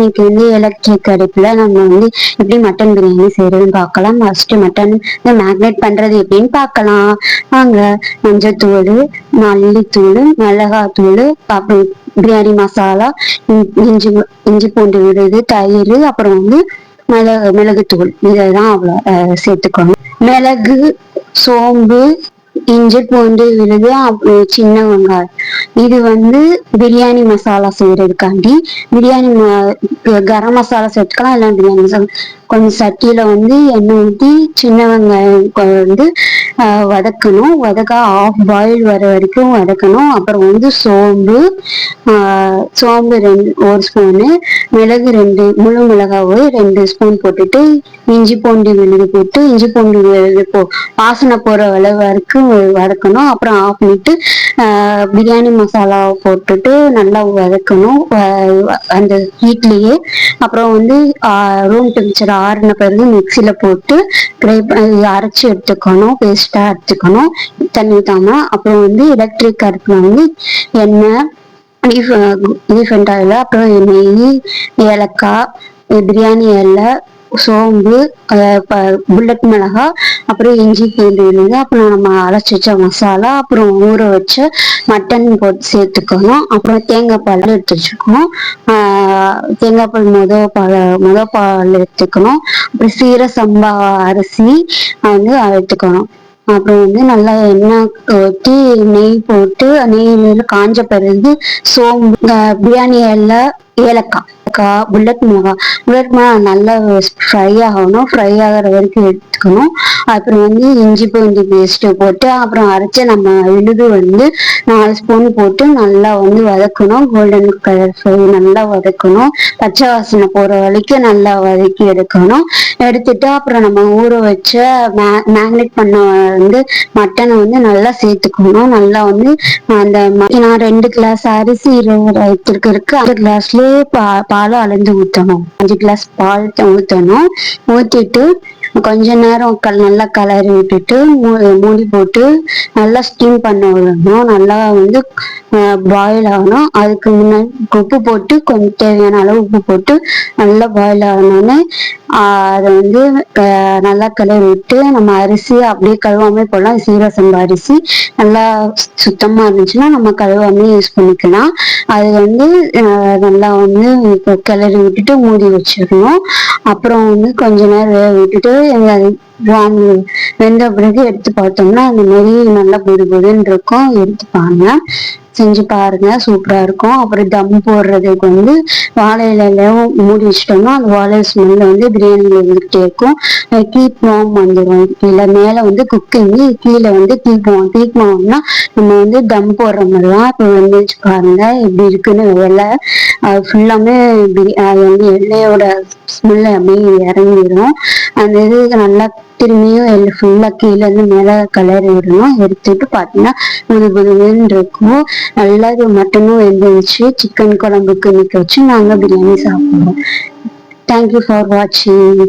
இன்னைக்கு வந்து எலக்ட்ரிக் அடுப்புல நம்ம வந்து எப்படி மட்டன் பிரியாணி செய்யறதுன்னு பார்க்கலாம். ஃபர்ஸ்ட் மட்டன் மேக்னேட் பண்றது எப்படின்னு பார்க்கலாம் வாங்க. மஞ்சத்தூள், மல்லித்தூள், மிளகாத்தூள், அப்புறம் பிரியாணி மசாலா, இஞ்சி இஞ்சி பூண்டு விழுது, தயிர், அப்புறம் வந்து மிளகுத்தூள் இதெல்லாம் அவ்வளோ சேர்த்துக்கணும். மிளகு, சோம்பு, இஞ்சி பூண்டு விழுது, அப்புறம் சின்ன வெங்காயம். இது வந்து பிரியாணி மசாலா செய்யறதுக்காண்டி பிரியாணி கரம் மசாலா சேர்த்துக்கலாம். இல்லை பிரியாணி மசாலா கொஞ்சம் சட்டியில வந்து எண்ணெய் ஊற்றி சின்ன வெங்காயம் வந்து வதக்கணும். ஆஃப் பாயில் வர வரைக்கும் வதக்கணும். அப்புறம் வந்து சோம்பு ஒரு ஸ்பூனு, மிளகு முழு மிளகாவு 2 ஸ்பூன் போட்டுட்டு, இஞ்சி பூண்டு விழுது போட்டு இஞ்சி பூண்டு விழுது வாசனை போற அளவு வரைக்கும் வதக்கணும். அப்புறம் ஆஃப் பண்ணிட்டு பிரியாணி மசாலா போட்டுட்டு நல்லா வதக்கணும் அந்த ஹீட்லயே. அப்புறம் வந்து ரூம் டெம்பரேச்சர் ஆறுன பிறகு மிக்சியில போட்டு அரைச்சி எடுத்துக்கணும், பேஸ்டா எடுத்துக்கணும் தண்ணி ஊத்தாம. அப்புறம் வந்து எலக்ட்ரிக் அடுப்புல வந்து எண்ணெய், ரீஃபண்ட் ஆயில், அப்புறம் நெய், ஏலக்காய், பிரியாணி இலை, சோம்பு, புல்லட் மிளகா, அப்புறம் இஞ்சி பூண்டு விழுது, அப்புறம் நம்ம அரைச்சி வச்ச மசாலா, அப்புறம் ஊற வச்ச மட்டன் போட்டு சேர்த்துக்கணும். அப்புறம் தேங்காய் பால் எடுத்து வச்சுக்கணும். தேங்காய் பால் முத பால் எடுத்துக்கணும். அப்புறம் சீர சம்பா அரிசி வந்து எடுத்துக்கணும். அப்புறம் வந்து நல்லா எண்ணெய் ஊற்றி நெய் போட்டு, நெய் காஞ்ச பிறகு சோம்பு, பிரியாணி இலை, ஏலக்காய், புல்லட் மிளகா நல்லா ஃப்ரை ஆகணும். ஃப்ரை ஆகிற வரைக்கும் எடுத்துக்கணும். அப்புறம் வந்து இஞ்சி பூண்டு பேஸ்ட் போட்டு, அப்புறம் அரைச்ச நம்ம விழுது வந்து 4 ஸ்பூன் போட்டு நல்லா வந்து வதக்கணும். கோல்டன் கலர் ஃப்ரை நல்லா வதக்கணும். பச்சை வாசனை போற வரைக்கும் நல்லா வதக்கி எடுக்கணும். எடுத்துட்டு அப்புறம் நம்ம ஊற வச்ச மேக்னேட் பண்ண வந்து மட்டனை வந்து நல்லா சேர்த்துக்கணும். நல்லா வந்து அந்த நான் 2 கிளாஸ் அரிசி இருக்கு, அந்த கிளாஸ்லயே பாலை அளந்து ஊற்றணும். 5 கிளாஸ் பால் ஊற்றணும். ஊற்றிட்டு கொஞ்ச நேரம் நல்லா கலரி விட்டுட்டு மூடி போட்டு நல்லா ஸ்டீம் பண்ண விடணும். நல்லா வந்து பாயில் ஆகணும். அதுக்கு முன்னாடி உப்பு போட்டு கொஞ்சம் தேவையான அளவு உப்பு போட்டு நல்லா பாயில் ஆகணும்னு அதை வந்து நல்லா கலரி விட்டு நம்ம அரிசி அப்படியே கழுவாமே போடலாம். சீரக சம்பா அரிசி நல்லா சுத்தமா இருந்துச்சுன்னா நம்ம கழுவாமே யூஸ் பண்ணிக்கலாம். அது வந்து நல்லா வந்து கிளறி விட்டுட்டு மூடி வச்சிடணும். அப்புறம் வந்து கொஞ்ச நேரம் வேக விட்டுட்டு வெந்த பிறகு எடுத்து பார்த்தோம்னா அந்த மாதிரி நல்லா புதுன்னு இருக்கும். எடுத்துப்பாங்க, செஞ்சு பாருங்க, சூப்பரா இருக்கும். அப்புறம் தம் போடுறதுக்கு வந்து வாழை இலையில மூடி வச்சிட்டோம்னா அந்த வாழை ஸ்மெல்ல வந்து பிரியாணியில இருந்துகிட்டே இருக்கும். கீப் வார்ம் வந்துடும். இல்லை மேல வந்து குக்கிங், கீழே வந்து கீப் வார்ம்னா நம்ம வந்து தம் போடுற மாதிரிதான். இப்போ வந்து பாருங்க எப்படி இருக்குன்னு. இலை ஃபுல்லாமே வந்து எண்ணெயோட ஸ்மெல்ல அப்படியே இறங்கிடும். அந்த இது நல்லா திரும்பியும் ஃபுல்லா கீழே இருந்து மேல கலரி விடணும். எடுத்துட்டு பாத்தீங்கன்னா புதுன்னு இருக்கும். நல்லா மட்டனும் வெந்துச்சு. சிக்கன் குழம்புக்கு நிக்க வச்சு நாங்க பிரியாணி சாப்பிடுவோம். தேங்க்யூ ஃபார் வாட்சிங்.